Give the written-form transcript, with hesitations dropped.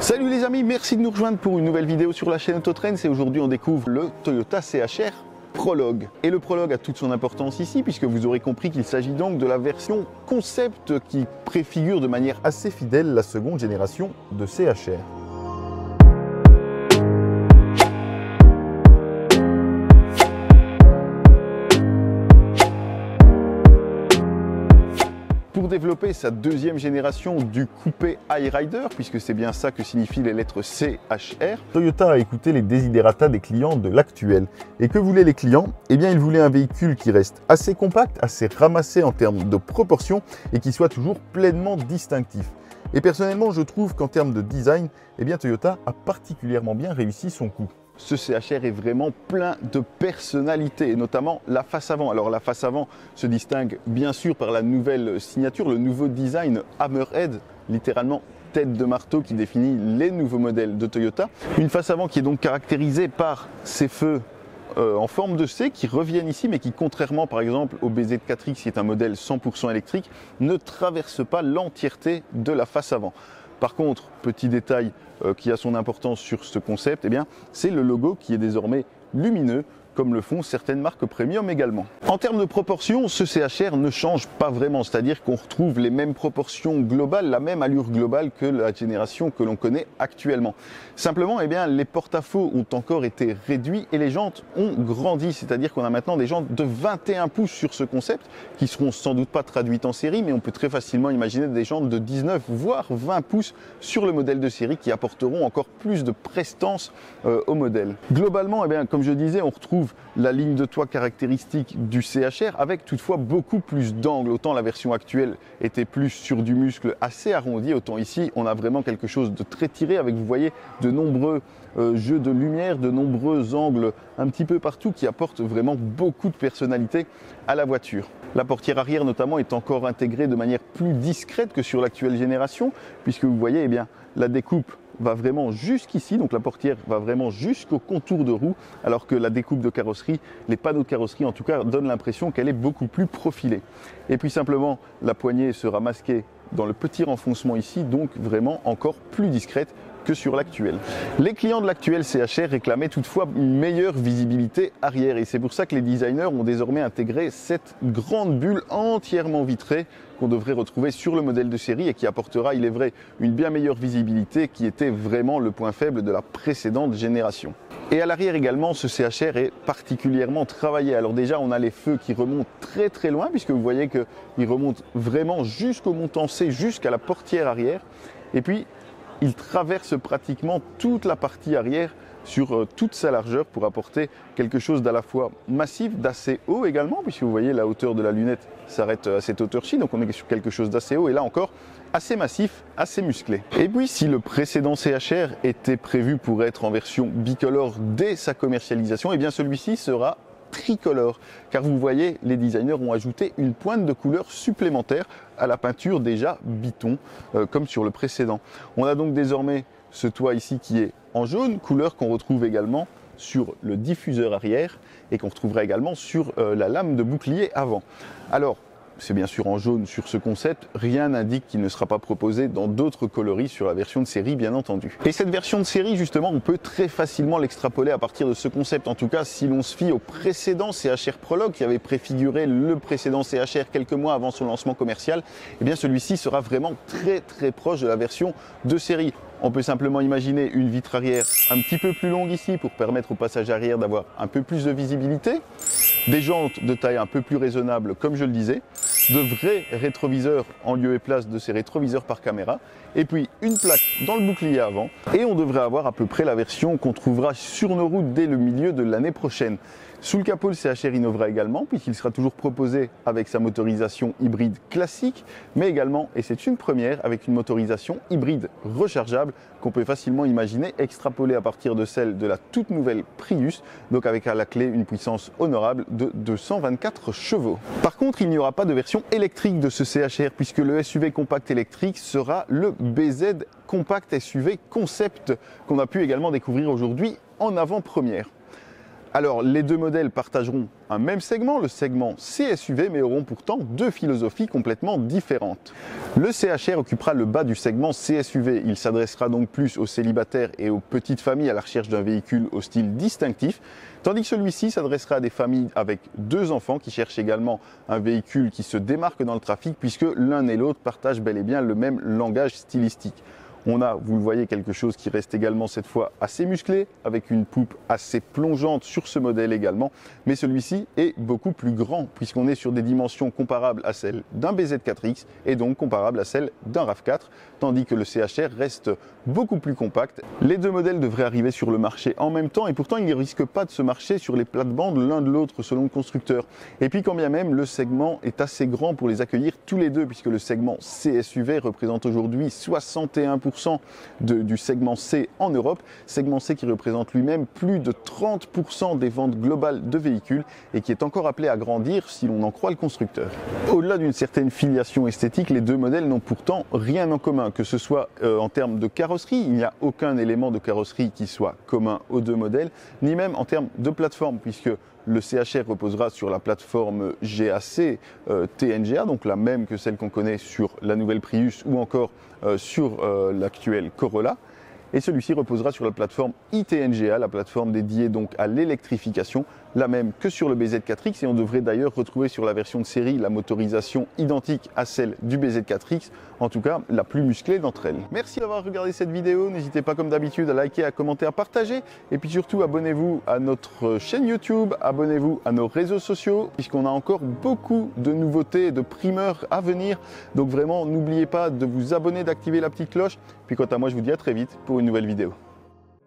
Salut les amis, merci de nous rejoindre pour une nouvelle vidéo sur la chaîne Autotrends et aujourd'hui on découvre le Toyota CHR Prologue. Et le Prologue a toute son importance ici puisque vous aurez compris qu'il s'agit donc de la version concept qui préfigure de manière assez fidèle la seconde génération de CHR. Pour développer sa deuxième génération du coupé Hi-Rider, puisque c'est bien ça que signifient les lettres CHR, Toyota a écouté les desiderata des clients de l'actuel. Et que voulaient les clients? Eh bien, ils voulaient un véhicule qui reste assez compact, assez ramassé en termes de proportions et qui soit toujours pleinement distinctif. Et personnellement, je trouve qu'en termes de design, eh bien, Toyota a particulièrement bien réussi son coup. Ce CHR est vraiment plein de personnalité, et notamment la face avant. Alors la face avant se distingue bien sûr par la nouvelle signature, le nouveau design Hammerhead, littéralement tête de marteau qui définit les nouveaux modèles de Toyota. Une face avant qui est donc caractérisée par ces feux en forme de C qui reviennent ici, mais qui contrairement par exemple au BZ4X qui est un modèle 100% électrique, ne traverse pas l'entièreté de la face avant. Par contre, petit détail qui a son importance sur ce concept, eh bien, c'est le logo qui est désormais lumineux, comme le font certaines marques premium également. En termes de proportions, ce CHR ne change pas vraiment, c'est-à-dire qu'on retrouve les mêmes proportions globales, la même allure globale que la génération que l'on connaît actuellement. Simplement, eh bien, les porte-à-faux ont encore été réduits et les jantes ont grandi, c'est-à-dire qu'on a maintenant des jantes de 21 pouces sur ce concept, qui seront sans doute pas traduites en série, mais on peut très facilement imaginer des jantes de 19 voire 20 pouces sur le modèle de série qui apporteront encore plus de prestance au modèle. Globalement, eh bien, comme je disais, on retrouve la ligne de toit caractéristique du CHR avec toutefois beaucoup plus d'angles. Autant la version actuelle était plus sur du muscle assez arrondi, autant ici on a vraiment quelque chose de très tiré avec, vous voyez, de nombreux jeux de lumière, de nombreux angles un petit peu partout qui apportent vraiment beaucoup de personnalité à la voiture. La portière arrière notamment est encore intégrée de manière plus discrète que sur l'actuelle génération puisque vous voyez, eh bien, la découpe va vraiment jusqu'ici, donc la portière va vraiment jusqu'au contour de roue, alors que la découpe de carrosserie, les panneaux de carrosserie en tout cas, donnent l'impression qu'elle est beaucoup plus profilée. Et puis simplement, la poignée sera masquée dans le petit renfoncement ici, donc vraiment encore plus discrète que sur l'actuel. Les clients de l'actuel CHR réclamaient toutefois une meilleure visibilité arrière et c'est pour ça que les designers ont désormais intégré cette grande bulle entièrement vitrée qu'on devrait retrouver sur le modèle de série et qui apportera, il est vrai, une bien meilleure visibilité qui était vraiment le point faible de la précédente génération. Et à l'arrière également, ce CHR est particulièrement travaillé. Alors déjà, on a les feux qui remontent très très loin puisque vous voyez qu'ils remontent vraiment jusqu'au montant C, jusqu'à la portière arrière. Et puis, il traverse pratiquement toute la partie arrière sur toute sa largeur pour apporter quelque chose d'à la fois massif, d'assez haut également, puisque vous voyez la hauteur de la lunette s'arrête à cette hauteur-ci, donc on est sur quelque chose d'assez haut et là encore assez massif, assez musclé. Et puis si le précédent CHR était prévu pour être en version bicolore dès sa commercialisation, et bien celui-ci sera tricolore, car vous voyez, les designers ont ajouté une pointe de couleur supplémentaire à la peinture déjà biton, comme sur le précédent. On a donc désormais ce toit ici qui est en jaune, couleur qu'on retrouve également sur le diffuseur arrière et qu'on retrouvera également sur la lame de bouclier avant. Alors, c'est bien sûr en jaune sur ce concept, rien n'indique qu'il ne sera pas proposé dans d'autres coloris sur la version de série bien entendu. Et cette version de série justement, on peut très facilement l'extrapoler à partir de ce concept, en tout cas si l'on se fie au précédent CHR Prologue qui avait préfiguré le précédent CHR quelques mois avant son lancement commercial, eh bien celui-ci sera vraiment très très proche de la version de série. On peut simplement imaginer une vitre arrière un petit peu plus longue ici pour permettre au passage arrière d'avoir un peu plus de visibilité, des jantes de taille un peu plus raisonnable comme je le disais, de vrais rétroviseurs en lieu et place de ces rétroviseurs par caméra, et puis une plaque dans le bouclier avant, et on devrait avoir à peu près la version qu'on trouvera sur nos routes dès le milieu de l'année prochaine. Sous le capot, le CHR innovera également puisqu'il sera toujours proposé avec sa motorisation hybride classique, mais également, et c'est une première, avec une motorisation hybride rechargeable qu'on peut facilement imaginer extrapoler à partir de celle de la toute nouvelle Prius, donc avec à la clé une puissance honorable de 224 chevaux. Par contre, il n'y aura pas de version électrique de ce CHR puisque le SUV compact électrique sera le BZ Compact SUV Concept qu'on a pu également découvrir aujourd'hui en avant-première. Alors, les deux modèles partageront un même segment, le segment C-SUV, mais auront pourtant deux philosophies complètement différentes. Le CHR occupera le bas du segment C-SUV. Il s'adressera donc plus aux célibataires et aux petites familles à la recherche d'un véhicule au style distinctif, tandis que celui-ci s'adressera à des familles avec deux enfants qui cherchent également un véhicule qui se démarque dans le trafic, puisque l'un et l'autre partagent bel et bien le même langage stylistique. On a, vous le voyez, quelque chose qui reste également cette fois assez musclé, avec une poupe assez plongeante sur ce modèle également, mais celui-ci est beaucoup plus grand, puisqu'on est sur des dimensions comparables à celles d'un BZ4X et donc comparables à celles d'un RAV4, tandis que le CHR reste beaucoup plus compact. Les deux modèles devraient arriver sur le marché en même temps et pourtant ils ne risquent pas de se marcher sur les plates-bandes l'un de l'autre selon le constructeur. Et puis quand bien même le segment est assez grand pour les accueillir tous les deux, puisque le segment C-SUV représente aujourd'hui 61% du segment C en Europe, segment C qui représente lui-même plus de 30% des ventes globales de véhicules et qui est encore appelé à grandir si l'on en croit le constructeur. Au-delà d'une certaine filiation esthétique, les deux modèles n'ont pourtant rien en commun, que ce soit en termes de carrosserie, il n'y a aucun élément de carrosserie qui soit commun aux deux modèles, ni même en termes de plateforme, puisque le CHR reposera sur la plateforme GAC TNGA, donc la même que celle qu'on connaît sur la nouvelle Prius ou encore sur l'actuel Corolla. Et celui-ci reposera sur la plateforme iTNGA, la plateforme dédiée donc à l'électrification, la même que sur le BZ4X, et on devrait d'ailleurs retrouver sur la version de série la motorisation identique à celle du BZ4X, en tout cas la plus musclée d'entre elles. Merci d'avoir regardé cette vidéo, n'hésitez pas comme d'habitude à liker, à commenter, à partager, et puis surtout abonnez-vous à notre chaîne YouTube, abonnez-vous à nos réseaux sociaux, puisqu'on a encore beaucoup de nouveautés et de primeurs à venir, donc vraiment n'oubliez pas de vous abonner, d'activer la petite cloche, puis quant à moi je vous dis à très vite pour une nouvelle vidéo.